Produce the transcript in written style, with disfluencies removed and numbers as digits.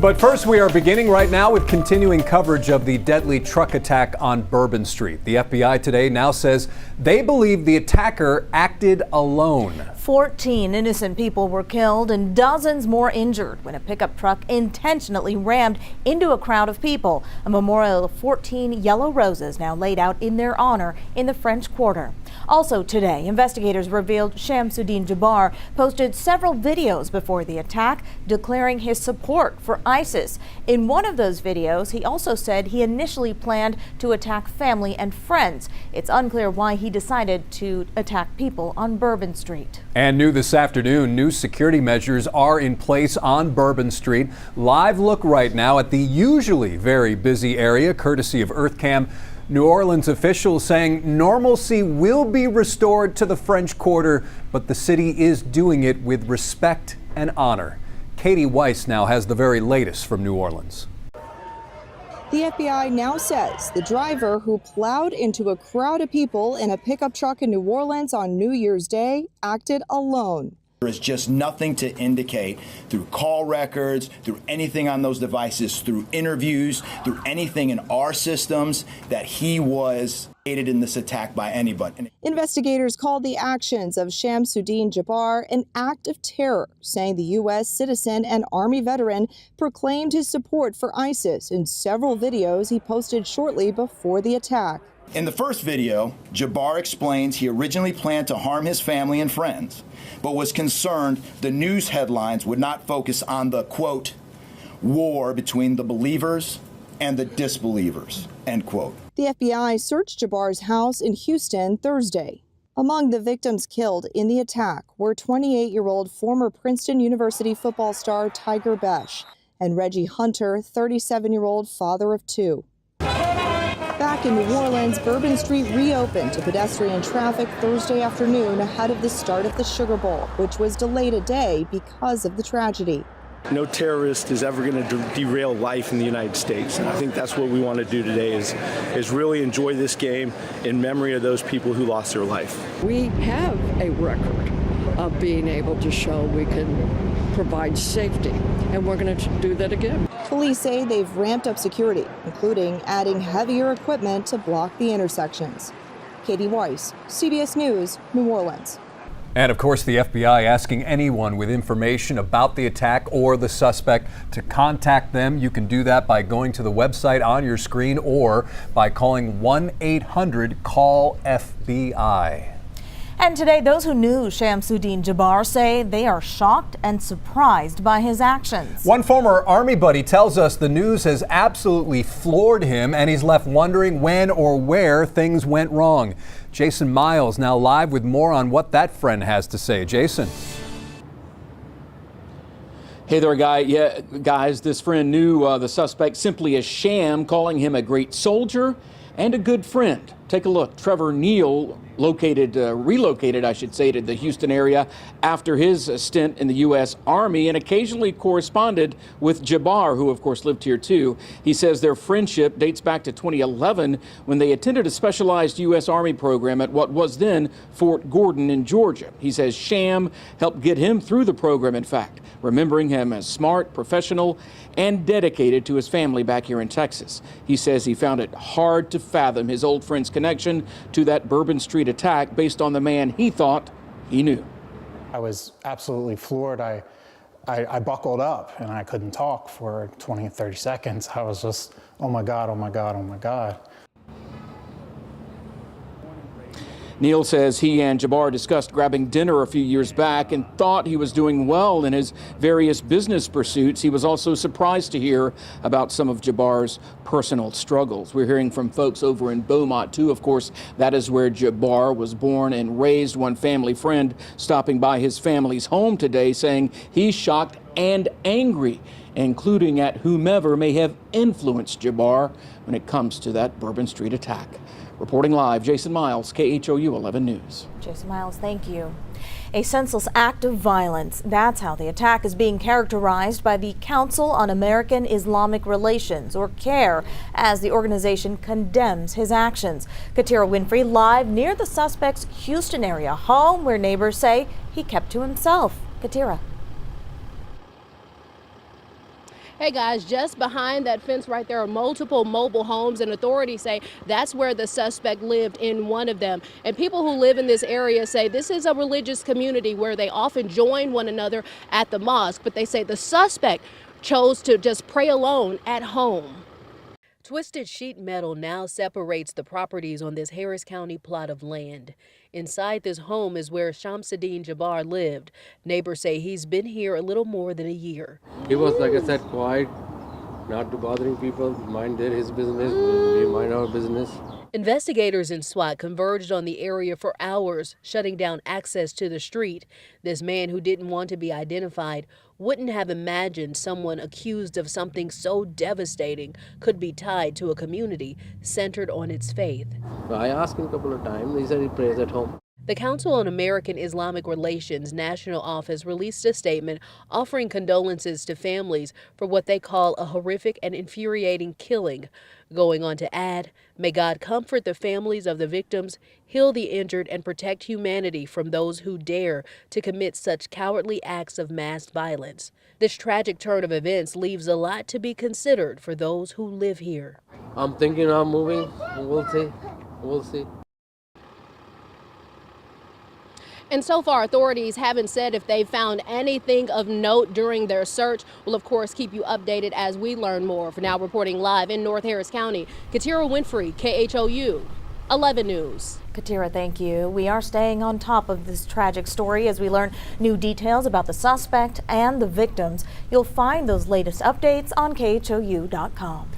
But first, we are beginning right now with continuing coverage of the deadly truck attack on Bourbon Street. The FBI today now says they believe the attacker acted alone. 14 innocent people were killed and dozens more injured when a pickup truck intentionally rammed into a crowd of people. A memorial of 14 yellow roses now laid out in their honor in the French Quarter. Also today, investigators revealed Shamsuddin Jabbar posted several videos before the attack declaring his support for ISIS. In one of those videos, he also said he initially planned to attack family and friends. It's unclear why he decided to attack people on Bourbon Street. And new this afternoon, new security measures are in place on Bourbon Street. Live look right now at the usually very busy area, courtesy of EarthCam. New Orleans officials saying normalcy will be restored to the French Quarter, but the city is doing it with respect and honor. Katie Weiss now has the very latest from New Orleans. The FBI now says the driver who plowed into a crowd of people in a pickup truck in New Orleans on New Year's Day acted alone. There is just nothing to indicate through call records, through anything on those devices, through interviews, through anything in our systems that he was aided in this attack by anybody. Investigators called the actions of Shamsuddin Jabbar an act of terror, saying the U.S. citizen and Army veteran proclaimed his support for ISIS in several videos he posted shortly before the attack. In the first video, Jabbar explains he originally planned to harm his family and friends, but was concerned the news headlines would not focus on the, quote, war between the believers and the disbelievers, end quote. The FBI searched Jabbar's house in Houston Thursday. Among the victims killed in the attack were 28-year-old former Princeton University football star Tiger Besh and Reggie Hunter, 37-year-old father of two. Back in New Orleans, Bourbon Street reopened to pedestrian traffic Thursday afternoon ahead of the start of the Sugar Bowl, which was delayed a day because of the tragedy. No terrorist is ever going to derail life in the United States. And I think that's what we want to do today is really enjoy this game in memory of those people who lost their life. We have a record of being able to show we can provide safety, and we're going to do that again. Police say they've ramped up security, including adding heavier equipment to block the intersections. Katie Weiss, CBS News, New Orleans. And of course, the FBI asking anyone with information about the attack or the suspect to contact them. You can do that by going to the website on your screen or by calling 1-800-CALL-FBI. And today, those who knew Shamsuddin Jabbar say they are shocked and surprised by his actions. One former Army buddy tells us the news has absolutely floored him and he's left wondering when or where things went wrong. Jason Miles now live with more on what that friend has to say. Jason. Hey there, guys. This friend knew the suspect simply as Sham, calling him a great soldier and a good friend. Take a look. Trevor Neal relocated, I should say, to the Houston area after his stint in the U.S. Army and occasionally corresponded with Jabbar, who of course lived here too. He says their friendship dates back to 2011 when they attended a specialized U.S. Army program at what was then Fort Gordon in Georgia. He says Sham helped get him through the program, in fact, remembering him as smart, professional, and dedicated to his family back here in Texas. He says he found it hard to fathom his old friend's connection to that Bourbon Street attack based on the man he thought he knew. I was absolutely floored. I buckled up and I couldn't talk for 20 and 30 seconds. I was just, oh my God, oh my God, oh my God. Neal says he and Jabbar discussed grabbing dinner a few years back and thought he was doing well in his various business pursuits. He was also surprised to hear about some of Jabbar's personal struggles. We're hearing from folks over in Beaumont, too. Of course, that is where Jabbar was born and raised. One family friend stopping by his family's home today saying he's shocked and angry, including at whomever may have influenced Jabbar when it comes to that Bourbon Street attack. Reporting live, Jason Miles, KHOU 11 News. Jason Miles, thank you. A senseless act of violence. That's how the attack is being characterized by the Council on American Islamic Relations, or CAIR, as the organization condemns his actions. Katira Winfrey live near the suspect's Houston area home, where neighbors say he kept to himself. Katira. Hey guys, just behind that fence right there are multiple mobile homes, and authorities say that's where the suspect lived in one of them. And people who live in this area say this is a religious community where they often join one another at the mosque, but they say the suspect chose to just pray alone at home. Twisted sheet metal now separates the properties on this Harris County plot of land. Inside this home is where Shamsuddin Jabbar lived. Neighbors say he's been here a little more than a year. He was, like I said, quiet, not bothering people, his business, we mind our business. Investigators in SWAT converged on the area for hours, shutting down access to the street. This man, who didn't want to be identified, wouldn't have imagined someone accused of something so devastating could be tied to a community centered on its faith. I asked him a couple of times. He said he prays at home. The Council on American Islamic Relations National Office released a statement offering condolences to families for what they call a horrific and infuriating killing, going on to add, "May God comfort the families of the victims, heal the injured, and protect humanity from those who dare to commit such cowardly acts of mass violence." This tragic turn of events leaves a lot to be considered for those who live here. I'm thinking of moving. We'll see. We'll see. And so far, authorities haven't said if they found anything of note during their search. We'll, of course, keep you updated as we learn more. For now, reporting live in North Harris County, Katira Winfrey, KHOU 11 News. Katira, thank you. We are staying on top of this tragic story as we learn new details about the suspect and the victims. You'll find those latest updates on KHOU.com.